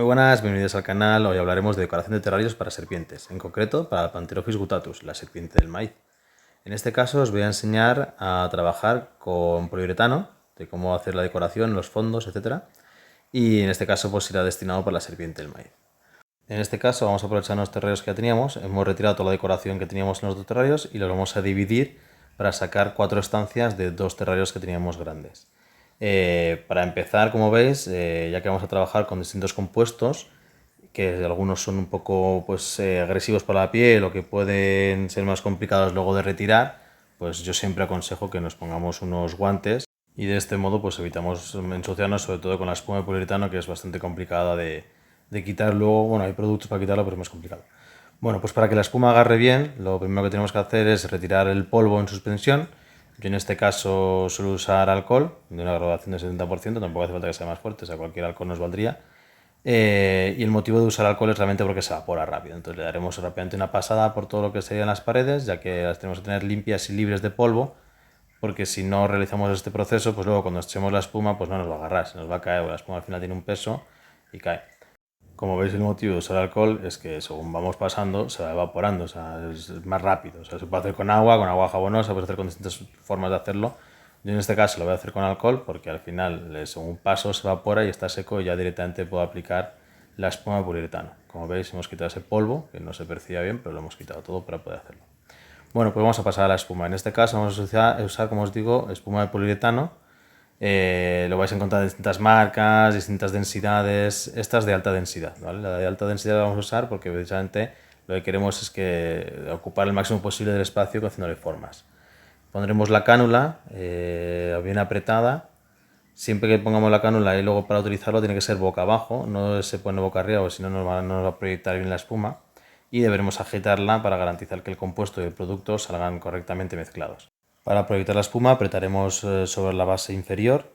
buenas, bienvenidos al canal. Hoy hablaremos de decoración de terrarios para serpientes, en concreto para la Pantherophis guttatus, la serpiente del maíz. En este caso os voy a enseñar a trabajar con poliuretano, de cómo hacer la decoración, los fondos, etc. Y en este caso pues irá destinado para la serpiente del maíz. En este caso vamos a aprovechar los terrarios que ya teníamos, hemos retirado toda la decoración que teníamos en los dos terrarios y los vamos a dividir para sacar 4 estancias de 2 terrarios que teníamos grandes. Para empezar, como veis, ya que vamos a trabajar con distintos compuestos, que algunos son un poco agresivos para la piel o que pueden ser más complicados luego de retirar, pues yo siempre aconsejo que nos pongamos unos guantes y de este modo pues evitamos ensuciarnos, sobre todo con la espuma de poliuretano, que es bastante complicada de quitar luego. Bueno, hay productos para quitarlo, pero es más complicado. Bueno, pues para que la espuma agarre bien, lo primero que tenemos que hacer es retirar el polvo en suspensión. Yo en este caso suelo usar alcohol de una graduación de 70%, tampoco hace falta que sea más fuerte, o sea, cualquier alcohol nos valdría. Y el motivo de usar alcohol es realmente porque se evapora rápido. Entonces le daremos rápidamente una pasada por todo lo que serían las paredes, ya que las tenemos que tener limpias y libres de polvo, porque si no realizamos este proceso, pues luego cuando echemos la espuma, pues no nos va a agarrar, se nos va a caer, porque la espuma al final tiene un peso y cae. Como veis, el motivo de usar alcohol es que según vamos pasando se va evaporando, o sea, es más rápido. O sea, se puede hacer con agua jabonosa, se puede hacer con distintas formas de hacerlo. Yo en este caso lo voy a hacer con alcohol porque al final, según paso, se evapora y está seco y ya directamente puedo aplicar la espuma de poliuretano. Como veis, hemos quitado ese polvo, que no se percibía bien, pero lo hemos quitado todo para poder hacerlo. Bueno, pues vamos a pasar a la espuma. En este caso vamos a usar, como os digo, espuma de poliuretano. Lo vais a encontrar de distintas marcas, distintas densidades. Esta es de alta densidad, ¿vale? La de alta densidad la vamos a usar porque precisamente lo que queremos es que ocupar el máximo posible del espacio haciéndole formas. Pondremos la cánula bien apretada. Siempre que pongamos la cánula y luego para utilizarlo tiene que ser boca abajo, no se pone boca arriba porque si no no nos va a proyectar bien la espuma. Y deberemos agitarla para garantizar que el compuesto y el producto salgan correctamente mezclados. Para proyectar la espuma apretaremos sobre la base inferior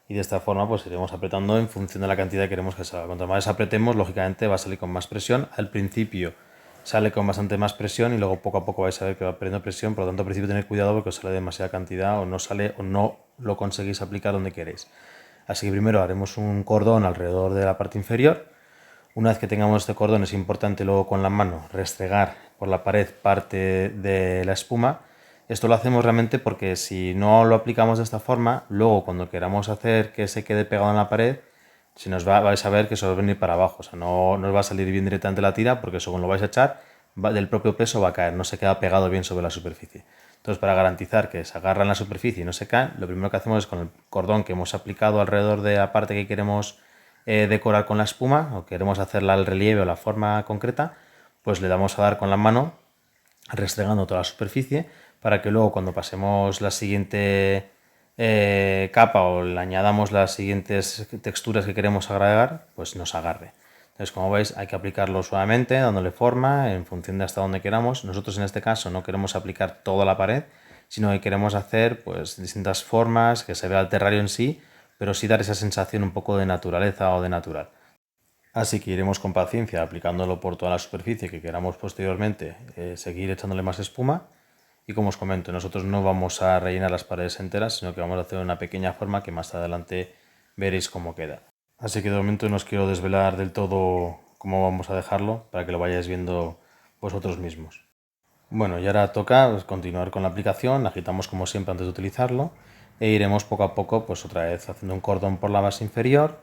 y de esta forma pues iremos apretando en función de la cantidad que queremos que salga. Cuanto más apretemos, lógicamente va a salir con más presión. Al principio sale con bastante más presión y luego poco a poco vais a ver que va perdiendo presión. Por lo tanto, al principio tened cuidado porque os sale demasiada cantidad o no sale o no lo conseguís aplicar donde queréis. Así que primero haremos un cordón alrededor de la parte inferior. Una vez que tengamos este cordón, es importante luego con la mano restregar por la pared parte de la espuma. Esto lo hacemos realmente porque si no lo aplicamos de esta forma, luego cuando queramos hacer que se quede pegado en la pared, vais a ver que se va a venir para abajo. O sea, no os va a salir bien directamente la tira porque según lo vais a echar, del propio peso va a caer, no se queda pegado bien sobre la superficie. Entonces, para garantizar que se agarra en la superficie y no se cae, lo primero que hacemos es con el cordón que hemos aplicado alrededor de la parte que queremos decorar con la espuma o queremos hacerla al relieve o la forma concreta, pues le damos a dar con la mano restregando toda la superficie para que luego cuando pasemos la siguiente capa o le añadamos las siguientes texturas que queremos agregar, pues nos agarre. Entonces, como veis, hay que aplicarlo suavemente, dándole forma en función de hasta donde queramos. Nosotros en este caso no queremos aplicar toda la pared, sino que queremos hacer pues distintas formas, que se vea el terrario en sí, pero sí dar esa sensación un poco de naturaleza o de natural. Así que iremos con paciencia aplicándolo por toda la superficie que queramos posteriormente, seguir echándole más espuma. Y como os comento, nosotros no vamos a rellenar las paredes enteras, sino que vamos a hacer una pequeña forma que más adelante veréis cómo queda. Así que de momento no os quiero desvelar del todo cómo vamos a dejarlo para que lo vayáis viendo vosotros mismos. Bueno, y ahora toca pues, continuar con la aplicación, agitamos como siempre antes de utilizarlo e iremos poco a poco pues otra vez haciendo un cordón por la base inferior.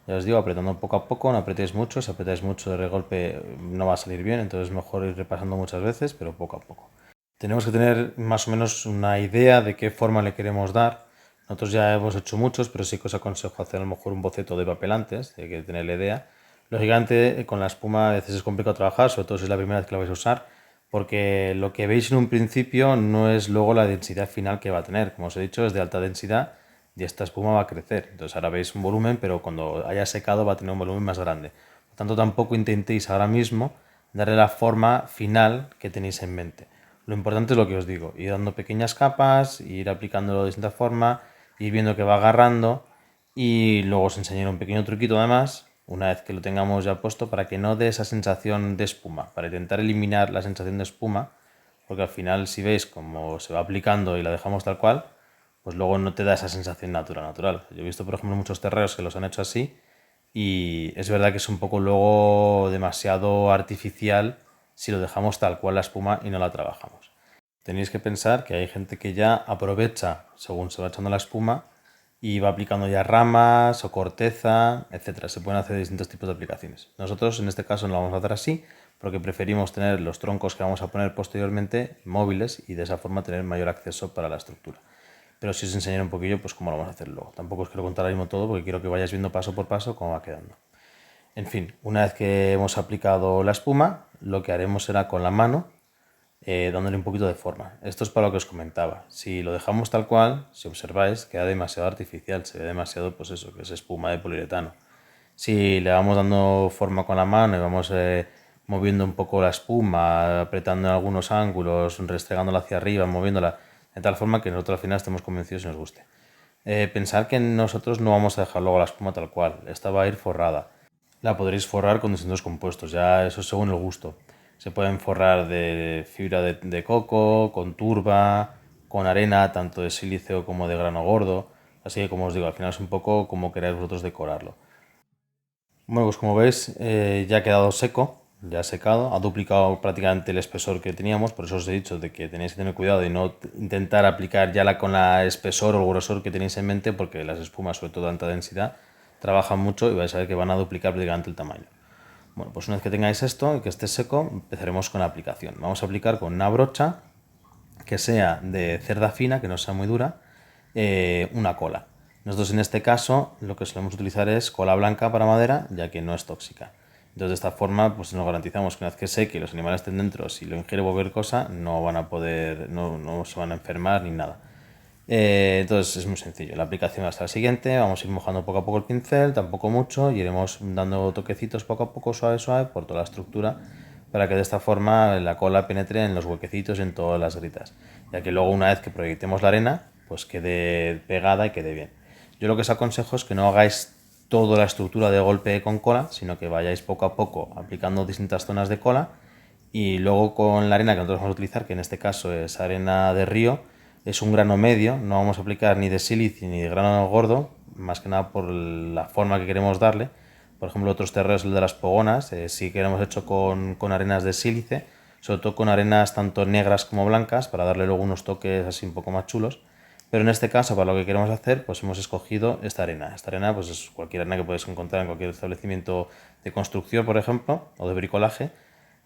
Ya os digo, apretando poco a poco, no apretéis mucho, si apretáis mucho de golpe no va a salir bien, entonces es mejor ir repasando muchas veces, pero poco a poco. Tenemos que tener más o menos una idea de qué forma le queremos dar. Nosotros ya hemos hecho muchos, pero sí que os aconsejo hacer a lo mejor un boceto de papel antes, hay que tener la idea. Lógicamente, con la espuma a veces es complicado trabajar, sobre todo si es la primera vez que la vais a usar, porque lo que veis en un principio no es luego la densidad final que va a tener. Como os he dicho, es de alta densidad y esta espuma va a crecer. Entonces ahora veis un volumen, pero cuando haya secado va a tener un volumen más grande. Por tanto, tampoco intentéis ahora mismo darle la forma final que tenéis en mente. Lo importante es lo que os digo, ir dando pequeñas capas, ir aplicándolo de distinta forma, ir viendo que va agarrando y luego os enseñaré un pequeño truquito además, una vez que lo tengamos ya puesto, para que no dé esa sensación de espuma, para intentar eliminar la sensación de espuma, porque al final si veis cómo se va aplicando y la dejamos tal cual, pues luego no te da esa sensación natural. Yo he visto, por ejemplo, muchos terreros que los han hecho así y es verdad que es un poco luego demasiado artificial si lo dejamos tal cual la espuma y no la trabajamos. Tenéis que pensar que hay gente que ya aprovecha según se va echando la espuma y va aplicando ya ramas o corteza, etcétera. Se pueden hacer distintos tipos de aplicaciones. Nosotros en este caso no lo vamos a hacer así porque preferimos tener los troncos que vamos a poner posteriormente móviles y de esa forma tener mayor acceso para la estructura. Pero si os enseñaré un poquillo pues cómo lo vamos a hacer luego. Tampoco os quiero contar ahora mismo todo porque quiero que vayáis viendo paso por paso cómo va quedando. En fin, una vez que hemos aplicado la espuma, lo que haremos será con la mano dándole un poquito de forma. Esto es para lo que os comentaba. Si lo dejamos tal cual, si observáis, queda demasiado artificial, se ve demasiado, pues eso, que es espuma de poliuretano. Si le vamos dando forma con la mano y vamos moviendo un poco la espuma, apretando en algunos ángulos, restregándola hacia arriba, moviéndola, de tal forma que nosotros al final estemos convencidos y nos guste. Pensar que nosotros no vamos a dejar luego la espuma tal cual, esta va a ir forrada. La podréis forrar con distintos compuestos, ya eso según el gusto. Se pueden forrar de fibra de coco, con turba, con arena, tanto de sílice como de grano gordo. Así que como os digo, al final es un poco como queráis vosotros decorarlo. Bueno, pues como veis ya ha quedado seco, ya ha secado, ha duplicado prácticamente el espesor que teníamos, por eso os he dicho de que tenéis que tener cuidado y no intentar aplicar ya con la espesor o el grosor que tenéis en mente, porque las espumas, sobre todo de alta densidad, trabajan mucho y vais a ver que van a duplicar prácticamente el tamaño. Bueno, pues una vez que tengáis esto y que esté seco, empezaremos con la aplicación. Vamos a aplicar con una brocha que sea de cerda fina, que no sea muy dura, una cola. Nosotros en este caso lo que solemos utilizar es cola blanca para madera, ya que no es tóxica. Entonces de esta forma pues nos garantizamos que una vez que seque y los animales estén dentro, si lo ingiere cualquier cosa, no van a poder, no se van a enfermar ni nada. Entonces es muy sencillo, la aplicación va a ser la siguiente, vamos a ir mojando poco a poco el pincel, tampoco mucho, y iremos dando toquecitos poco a poco, suave, suave, por toda la estructura, para que de esta forma la cola penetre en los huequecitos y en todas las gritas, ya que luego una vez que proyectemos la arena, pues quede pegada y quede bien. Yo lo que os aconsejo es que no hagáis toda la estructura de golpe con cola, sino que vayáis poco a poco aplicando distintas zonas de cola y luego con la arena que nosotros vamos a utilizar, que en este caso es arena de río, es un grano medio, no vamos a aplicar ni de sílice ni de grano gordo, más que nada por la forma que queremos darle. Por ejemplo, otros terrenos, el de las pogonas, sí que lo hemos hecho con arenas de sílice, sobre todo con arenas tanto negras como blancas, para darle luego unos toques así un poco más chulos. Pero en este caso, para lo que queremos hacer, pues hemos escogido esta arena. Esta arena pues es cualquier arena que podéis encontrar en cualquier establecimiento de construcción, por ejemplo, o de bricolaje.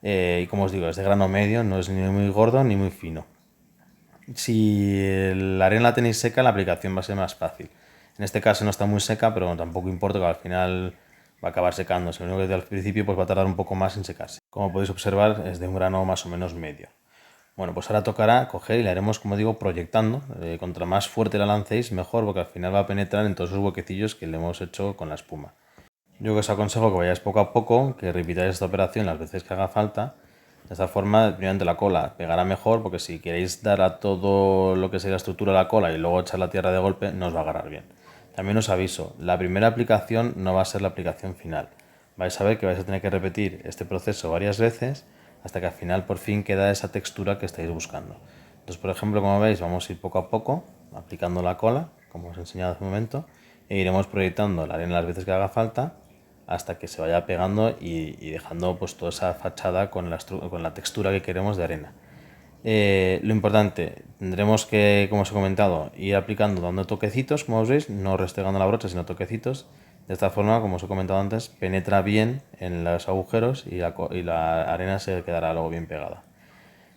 Y como os digo, es de grano medio, no es ni muy gordo ni muy fino. Si la arena la tenéis seca, la aplicación va a ser más fácil. En este caso no está muy seca, pero tampoco importa que al final va a acabar secándose. Lo único que al principio pues va a tardar un poco más en secarse. Como podéis observar, es de un grano más o menos medio. Bueno, pues ahora tocará coger y la haremos, como digo, proyectando. Contra más fuerte la lancéis, mejor, porque al final va a penetrar en todos esos huequecillos que le hemos hecho con la espuma. Yo que os aconsejo que vayáis poco a poco, que repitáis esta operación las veces que haga falta. De esta forma, primeramente la cola pegará mejor, porque si queréis dar a todo lo que sea la estructura de la cola y luego echar la tierra de golpe, no os va a agarrar bien. También os aviso, la primera aplicación no va a ser la aplicación final. Vais a ver que vais a tener que repetir este proceso varias veces hasta que al final por fin queda esa textura que estáis buscando. Entonces, por ejemplo, como veis, vamos a ir poco a poco aplicando la cola, como os he enseñado hace un momento, e iremos proyectando la arena las veces que haga falta hasta que se vaya pegando y dejando pues toda esa fachada con la textura que queremos de arena. Lo importante, tendremos que, como os he comentado, ir aplicando dando toquecitos, como os veis, no restregando la brocha, sino toquecitos. De esta forma, como os he comentado antes, penetra bien en los agujeros y la arena se quedará luego bien pegada.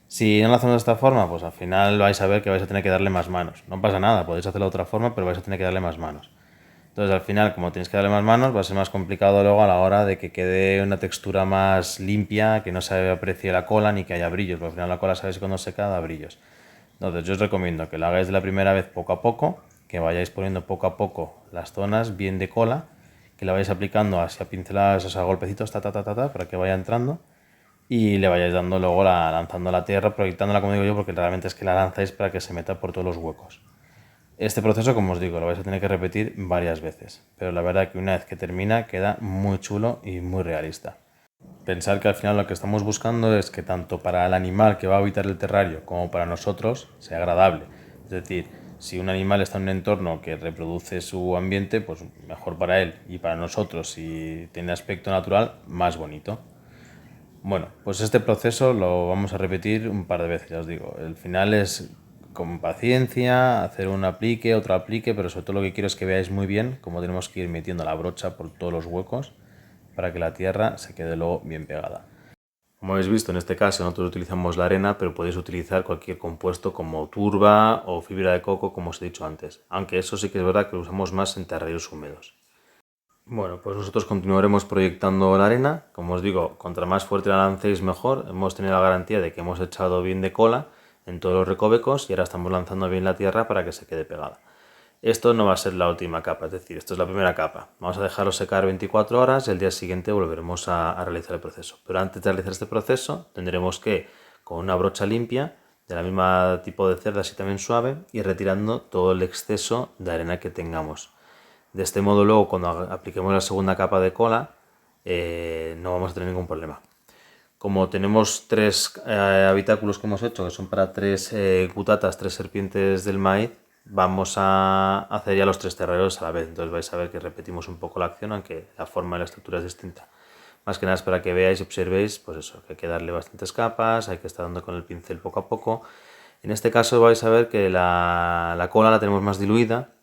Si no lo hacemos de esta forma, pues al final vais a ver que vais a tener que darle más manos. No pasa nada, podéis hacerlo de otra forma, pero vais a tener que darle más manos. Entonces al final, como tenéis que darle más manos, va a ser más complicado luego a la hora de que quede una textura más limpia, que no se aprecie la cola ni que haya brillos, porque al final la cola sabéis que cuando seca da brillos. Entonces yo os recomiendo que lo hagáis de la primera vez poco a poco, que vayáis poniendo poco a poco las zonas bien de cola, que la vayáis aplicando así a pinceladas, o sea, a golpecitos, para que vaya entrando y le vayáis dando luego lanzando la tierra, proyectándola como digo yo, porque realmente es que la lanzáis para que se meta por todos los huecos. Este proceso, como os digo, lo vais a tener que repetir varias veces, pero la verdad que una vez que termina queda muy chulo y muy realista. Pensar que al final lo que estamos buscando es que tanto para el animal que va a habitar el terrario como para nosotros sea agradable. Es decir, Si un animal está en un entorno que reproduce su ambiente, pues mejor para él y para nosotros, si tiene aspecto natural, más bonito. Bueno, pues este proceso lo vamos a repetir un par de veces, ya os digo. El final es con paciencia, hacer un aplique, otro aplique, pero sobre todo lo que quiero es que veáis muy bien cómo tenemos que ir metiendo la brocha por todos los huecos para que la tierra se quede luego bien pegada. Como habéis visto, en este caso nosotros utilizamos la arena, pero podéis utilizar cualquier compuesto como turba o fibra de coco, como os he dicho antes. Aunque eso sí que es verdad que lo usamos más en terrarios húmedos. Bueno, pues nosotros continuaremos proyectando la arena. Como os digo, contra más fuerte la lancéis mejor. Hemos tenido la garantía de que hemos echado bien de cola en todos los recovecos y ahora estamos lanzando bien la tierra para que se quede pegada. Esto no va a ser la última capa, es decir, esto es la primera capa. Vamos a dejarlo secar 24 horas y el día siguiente volveremos a realizar el proceso. Pero antes de realizar este proceso tendremos que, con una brocha limpia, de la misma tipo de cerda, así también suave, ir retirando todo el exceso de arena que tengamos. De este modo luego cuando apliquemos la segunda capa de cola no vamos a tener ningún problema. Como tenemos tres habitáculos que hemos hecho, que son para tres cutatas, tres serpientes del maíz, vamos a hacer ya los tres terrarios a la vez. Entonces vais a ver que repetimos un poco la acción, aunque la forma y la estructura es distinta. Más que nada es para que veáis y observéis, pues eso, que hay que darle bastantes capas, hay que estar dando con el pincel poco a poco. En este caso vais a ver que la cola la tenemos más diluida,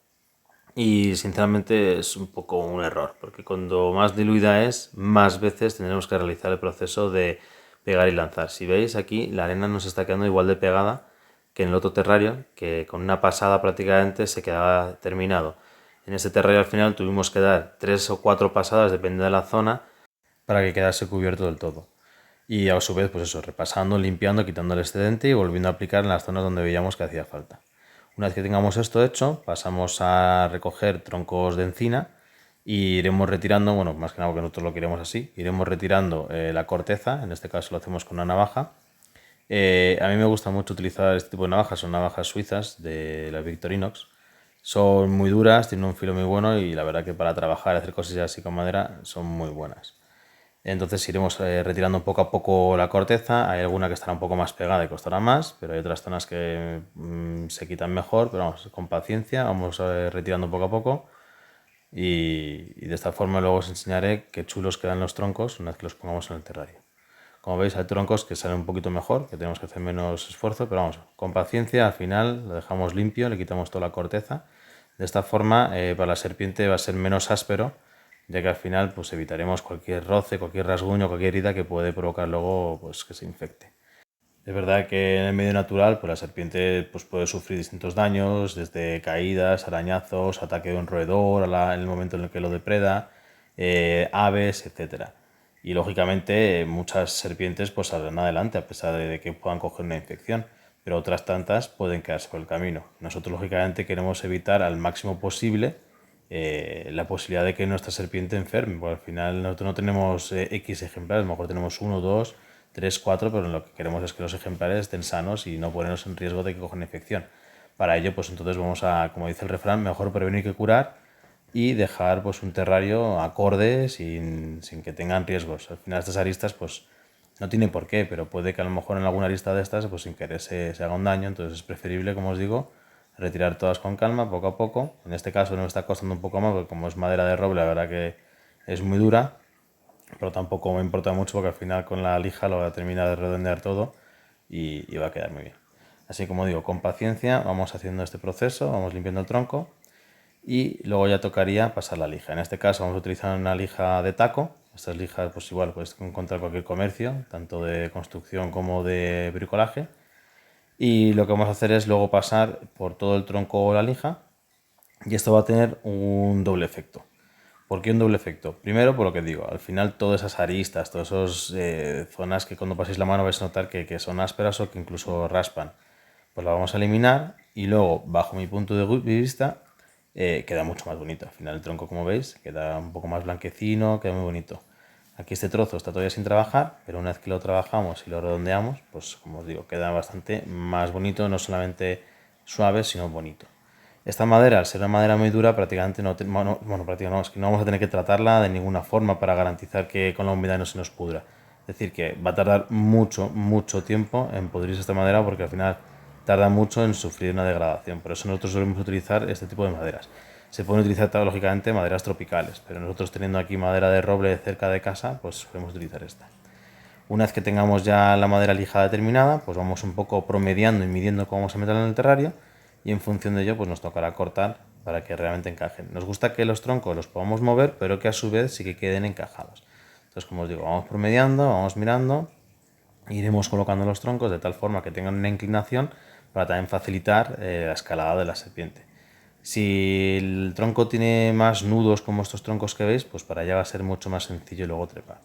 y sinceramente es un poco un error, porque cuando más diluida es, más veces tendremos que realizar el proceso de pegar y lanzar. Si veis aquí, la arena nos está quedando igual de pegada que en el otro terrario, que con una pasada prácticamente se quedaba terminado. En este terrario al final tuvimos que dar 3 o 4 pasadas, depende de la zona, para que quedase cubierto del todo. Y a su vez, pues eso, repasando, limpiando, quitando el excedente y volviendo a aplicar en las zonas donde veíamos que hacía falta. Una vez que tengamos esto hecho, pasamos a recoger troncos de encina y iremos retirando, bueno, más que nada porque nosotros lo queremos así, iremos retirando la corteza, en este caso lo hacemos con una navaja. A mí me gusta mucho utilizar este tipo de navajas, son navajas suizas de las Victorinox. Son muy duras, tienen un filo muy bueno y la verdad que para trabajar, hacer cosas así con madera, son muy buenas. Entonces iremos retirando poco a poco la corteza. Hay alguna que estará un poco más pegada y costará más, pero hay otras zonas que se quitan mejor, pero vamos, con paciencia vamos retirando poco a poco y de esta forma luego os enseñaré qué chulos quedan los troncos una vez que los pongamos en el terrario. Como veis hay troncos que salen un poquito mejor, que tenemos que hacer menos esfuerzo, pero vamos, con paciencia al final lo dejamos limpio, le quitamos toda la corteza. De esta forma para la serpiente va a ser menos áspero, ya que al final pues evitaremos cualquier roce, cualquier rasguño, cualquier herida que puede provocar luego pues que se infecte. Es verdad que en el medio natural pues la serpiente pues puede sufrir distintos daños, desde caídas, arañazos, ataque de un roedor en el momento en el que lo depreda, aves, etcétera. Y lógicamente muchas serpientes pues saldrán adelante a pesar de que puedan coger una infección, pero otras tantas pueden quedarse por el camino. Nosotros lógicamente queremos evitar al máximo posible la posibilidad de que nuestra serpiente enferme, porque al final nosotros no tenemos X ejemplares, a lo mejor tenemos 1, 2, 3, 4, pero lo que queremos es que los ejemplares estén sanos y no ponernos en riesgo de que cojan infección. Para ello, pues entonces vamos a, como dice el refrán, mejor prevenir que curar y dejar pues un terrario acorde sin que tengan riesgos. Al final estas aristas pues no tiene por qué, pero puede que a lo mejor en alguna arista de estas pues sin querer se haga un daño, entonces es preferible, como os digo, retirar todas con calma, poco a poco. En este caso nos está costando un poco más porque como es madera de roble, la verdad que es muy dura, pero tampoco me importa mucho porque al final con la lija lo voy a terminar de redondear todo y va a quedar muy bien. Así como digo, con paciencia vamos haciendo este proceso, vamos limpiando el tronco y luego ya tocaría pasar la lija. En este caso vamos a utilizar una lija de taco. Estas lijas pues igual puedes encontrar en cualquier comercio, tanto de construcción como de bricolaje. Y lo que vamos a hacer es luego pasar por todo el tronco la lija y esto va a tener un doble efecto. ¿Por qué un doble efecto? Primero, por lo que digo, al final todas esas aristas, todas esas zonas que cuando paséis la mano vais a notar que son ásperas o que incluso raspan, pues la vamos a eliminar y luego, bajo mi punto de vista, queda mucho más bonito. Al final el tronco, como veis, queda un poco más blanquecino, queda muy bonito. Aquí este trozo está todavía sin trabajar, pero una vez que lo trabajamos y lo redondeamos, pues como os digo, queda bastante más bonito, no solamente suave, sino bonito. Esta madera, al ser una madera muy dura, prácticamente prácticamente no, es que no vamos a tener que tratarla de ninguna forma para garantizar que con la humedad no se nos pudra. Es decir, que va a tardar mucho, mucho tiempo en pudrirse esta madera porque al final tarda mucho en sufrir una degradación. Por eso nosotros solemos utilizar este tipo de maderas. Se pueden utilizar lógicamente maderas tropicales, pero nosotros teniendo aquí madera de roble cerca de casa, pues podemos utilizar esta. Una vez que tengamos ya la madera lijada terminada, pues vamos un poco promediando y midiendo cómo vamos a meterla en el terrario, y en función de ello pues nos tocará cortar para que realmente encajen. Nos gusta que los troncos los podamos mover, pero que a su vez sí que queden encajados. Entonces, como os digo, vamos promediando, vamos mirando, iremos colocando los troncos de tal forma que tengan una inclinación para también facilitar la escalada de la serpiente. Si el tronco tiene más nudos como estos troncos que veis, pues para allá va a ser mucho más sencillo luego trepar.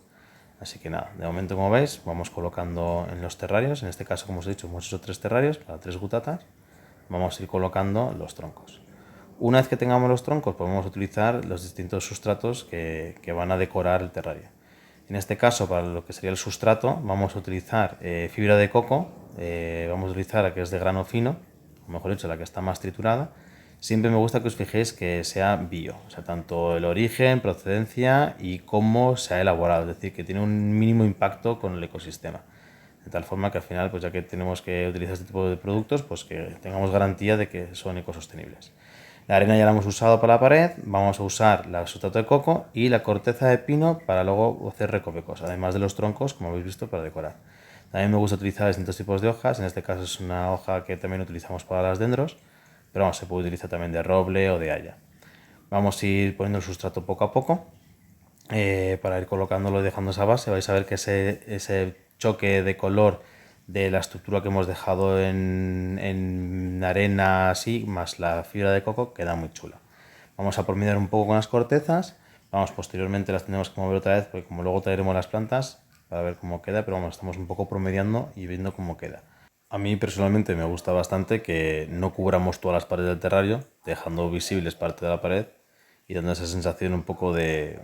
Así que nada, de momento, como veis, vamos colocando en los terrarios. En este caso, como os he dicho, hemos hecho 3 terrarios para 3 gutatas. Vamos a ir colocando los troncos. Una vez que tengamos los troncos, podemos utilizar los distintos sustratos que van a decorar el terrario. En este caso, para lo que sería el sustrato, vamos a utilizar fibra de coco, vamos a utilizar la que es de grano fino, o mejor dicho, la que está más triturada. Siempre me gusta que os fijéis que sea bio, o sea, tanto el origen, procedencia y cómo se ha elaborado, es decir, que tiene un mínimo impacto con el ecosistema. De tal forma que al final, pues ya que tenemos que utilizar este tipo de productos, pues que tengamos garantía de que son ecosostenibles. La arena ya la hemos usado para la pared, vamos a usar el sustrato de coco y la corteza de pino para luego hacer recovecos, además de los troncos, como habéis visto, para decorar. También me gusta utilizar distintos tipos de hojas, en este caso es una hoja que también utilizamos para las dendros, pero vamos, se puede utilizar también de roble o de haya. Vamos a ir poniendo el sustrato poco a poco para ir colocándolo y dejando esa base. Vais a ver que ese choque de color de la estructura que hemos dejado en arena así, más la fibra de coco, queda muy chula. Vamos a promediar un poco con las cortezas. Vamos, posteriormente las tenemos que mover otra vez, porque como luego traeremos las plantas para ver cómo queda, pero vamos, estamos un poco promediando y viendo cómo queda. A mí personalmente me gusta bastante que no cubramos todas las paredes del terrario, dejando visibles parte de la pared y dando esa sensación un poco de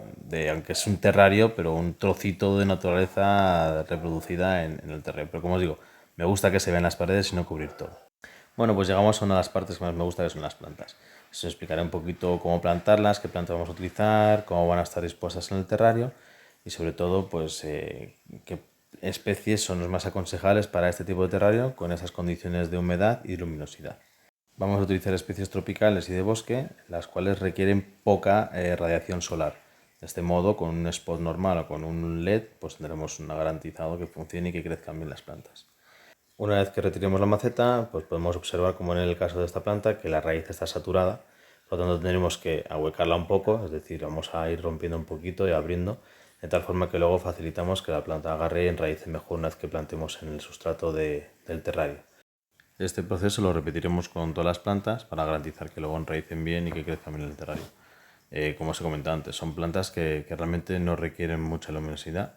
aunque es un terrario, pero un trocito de naturaleza reproducida en el terreno. Pero como os digo, me gusta que se vean las paredes y no cubrir todo. Bueno, pues llegamos a una de las partes que más me gusta, que son las plantas. Os explicaré un poquito cómo plantarlas, qué plantas vamos a utilizar, cómo van a estar dispuestas en el terrario y sobre todo, pues, qué especies son los más aconsejables para este tipo de terrario con esas condiciones de humedad y luminosidad. Vamos a utilizar especies tropicales y de bosque, las cuales requieren poca radiación solar. De este modo, con un spot normal o con un LED, pues tendremos garantizado que funcione y que crezcan bien las plantas. Una vez que retiremos la maceta, pues podemos observar, como en el caso de esta planta, que la raíz está saturada, por lo tanto tendremos que ahuecarla un poco, es decir, vamos a ir rompiendo un poquito y abriendo, de tal forma que luego facilitamos que la planta agarre y enraíce mejor una vez que plantemos en el sustrato del terrario. Este proceso lo repetiremos con todas las plantas para garantizar que luego enraícen bien y que crezcan bien en el terrario. Como os he comentado antes, son plantas que realmente no requieren mucha luminosidad.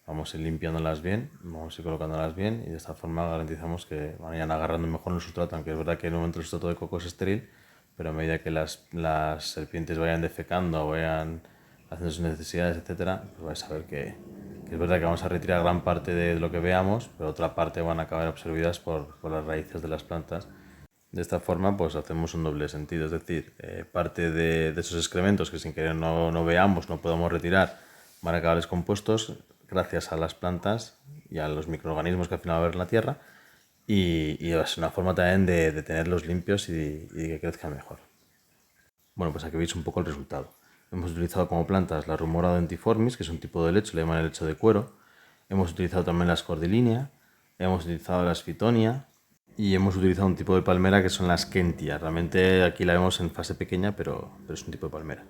Vamos a ir limpiándolas bien, vamos a ir colocándolas bien y de esta forma garantizamos que vayan agarrando mejor el sustrato, aunque es verdad que en el momento el sustrato de coco es estéril, pero a medida que las serpientes vayan defecando, vayan haciendo sus necesidades, etcétera, pues vais a ver que es verdad que vamos a retirar gran parte de lo que veamos, pero otra parte van a acabar absorbidas por las raíces de las plantas. De esta forma, pues hacemos un doble sentido, es decir, parte de esos excrementos que sin querer no veamos, no podamos retirar, van a acabar descompuestos gracias a las plantas y a los microorganismos que al final va a haber en la tierra, y es una forma también de tenerlos limpios y que crezcan mejor. Bueno, pues aquí veis un poco el resultado. Hemos utilizado como plantas la Rumora dentiformis, que es un tipo de lecho, le llaman el lecho de cuero. Hemos utilizado también la Scordilínea, hemos utilizado la Sphitonia y hemos utilizado un tipo de palmera que son las Kentia. Realmente aquí la vemos en fase pequeña, pero es un tipo de palmera.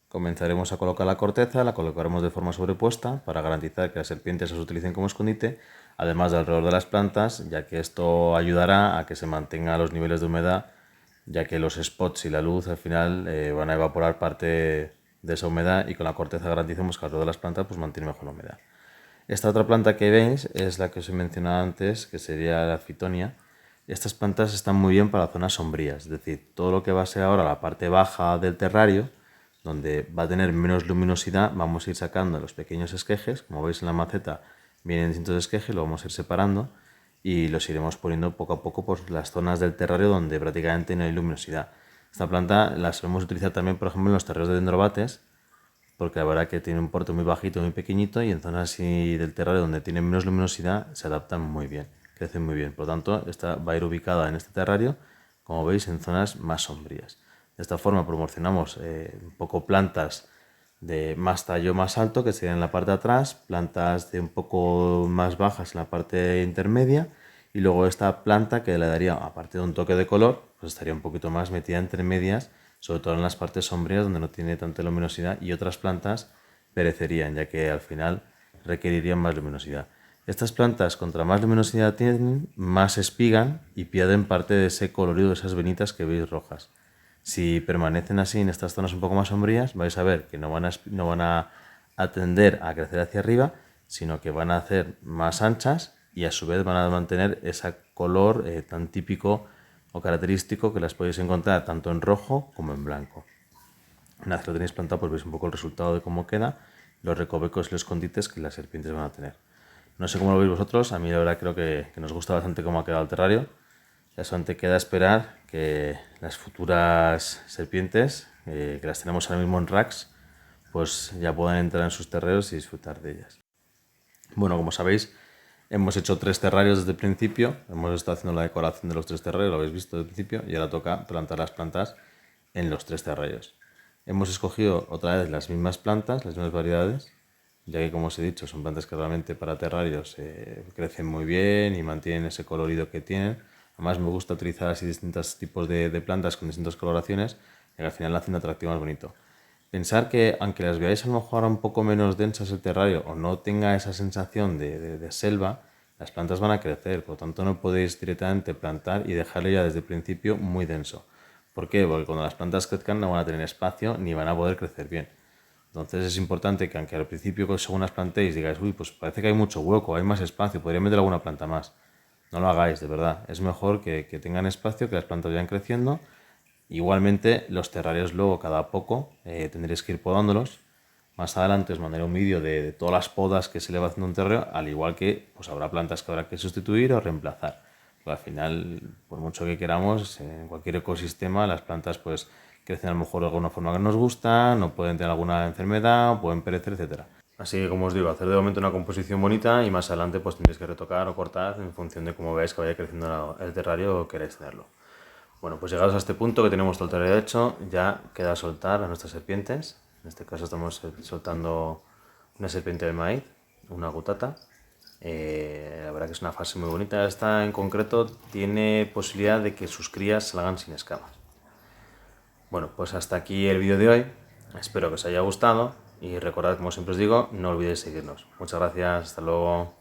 Comenzaremos a colocar la corteza, la colocaremos de forma sobrepuesta para garantizar que las serpientes las utilicen como escondite, además de alrededor de las plantas, ya que esto ayudará a que se mantengan los niveles de humedad, ya que los spots y la luz al final van a evaporar parte de esa humedad, y con la corteza garantizamos que alrededor de las plantas pues mantiene mejor la humedad. Esta otra planta que veis es la que os he mencionado antes, que sería la Phytonia. Estas plantas están muy bien para zonas sombrías, es decir, todo lo que va a ser ahora la parte baja del terrario, donde va a tener menos luminosidad, vamos a ir sacando los pequeños esquejes. Como veis en la maceta vienen distintos esquejes, lo vamos a ir separando y los iremos poniendo poco a poco por las zonas del terrario donde prácticamente no hay luminosidad. Esta planta la solemos utilizar también, por ejemplo, en los terrarios de dendrobates, porque la verdad que tiene un porte muy bajito, muy pequeñito, y en zonas así del terrario donde tiene menos luminosidad se adaptan muy bien. crecen muy bien. Por lo tanto, esta va a ir ubicada en este terrario, como veis, en zonas más sombrías. De esta forma promocionamos un poco plantas de más tallo más alto, que serían en la parte de atrás, plantas de un poco más bajas en la parte intermedia, y luego esta planta que le daría, aparte de un toque de color, pues estaría un poquito más metida entre medias, sobre todo en las partes sombrías donde no tiene tanta luminosidad, y otras plantas perecerían, ya que al final requerirían más luminosidad. Estas plantas, contra más luminosidad tienen, más espigan y pierden parte de ese colorido, de esas venitas que veis rojas. Si permanecen así en estas zonas un poco más sombrías, vais a ver que no van a tender a crecer hacia arriba, sino que van a hacer más anchas y a su vez van a mantener ese color tan típico o característico que las podéis encontrar tanto en rojo como en blanco. Una vez que lo tenéis plantado, pues veis un poco el resultado de cómo queda, los recovecos y los escondites que las serpientes van a tener. No sé cómo lo veis vosotros, a mí la verdad creo que nos gusta bastante cómo ha quedado el terrario. Ya solamente queda esperar que las futuras serpientes, que las tenemos ahora mismo en racks, pues ya puedan entrar en sus terreros y disfrutar de ellas. Bueno, como sabéis, hemos hecho 3 terrarios desde el principio, hemos estado haciendo la decoración de los 3 terrarios, lo habéis visto desde el principio, y ahora toca plantar las plantas en los 3 terrarios. Hemos escogido otra vez las mismas plantas, las mismas variedades, ya que como os he dicho son plantas que realmente para terrarios crecen muy bien y mantienen ese colorido que tienen. Además me gusta utilizar así distintos tipos de plantas con distintas coloraciones, y al final hacen un atractivo más bonito. Pensar que aunque las veáis a lo mejor un poco menos densas el terrario o no tenga esa sensación de selva, las plantas van a crecer, por lo tanto no podéis directamente plantar y dejarlo ya desde el principio muy denso. ¿Por qué? Porque cuando las plantas crezcan no van a tener espacio ni van a poder crecer bien. Entonces es importante que aunque al principio según las plantéis digáis, uy, pues parece que hay mucho hueco, hay más espacio, podría meter alguna planta más. No lo hagáis, de verdad. Es mejor que tengan espacio, que las plantas vayan creciendo. Igualmente los terrarios luego cada poco tendréis que ir podándolos. Más adelante os mandaré un vídeo de todas las podas que se le va haciendo a un terrario, al igual que pues habrá plantas que habrá que sustituir o reemplazar. Porque al final, por mucho que queramos, en cualquier ecosistema las plantas pues crecen a lo mejor de alguna forma que nos gusta, no pueden tener alguna enfermedad, pueden perecer, etcétera. Así que como os digo, hacer de momento una composición bonita y más adelante pues tendréis que retocar o cortar en función de cómo veáis que vaya creciendo el terrario o queréis tenerlo. Bueno, pues llegados a este punto que tenemos todo el terrario hecho, ya queda soltar a nuestras serpientes. En este caso estamos soltando una serpiente de maíz, una gutata. La verdad que es una fase muy bonita. Esta en concreto tiene posibilidad de que sus crías salgan sin escamas. Bueno, pues hasta aquí el vídeo de hoy. Espero que os haya gustado y recordad, como siempre os digo, no olvidéis seguirnos. Muchas gracias, hasta luego.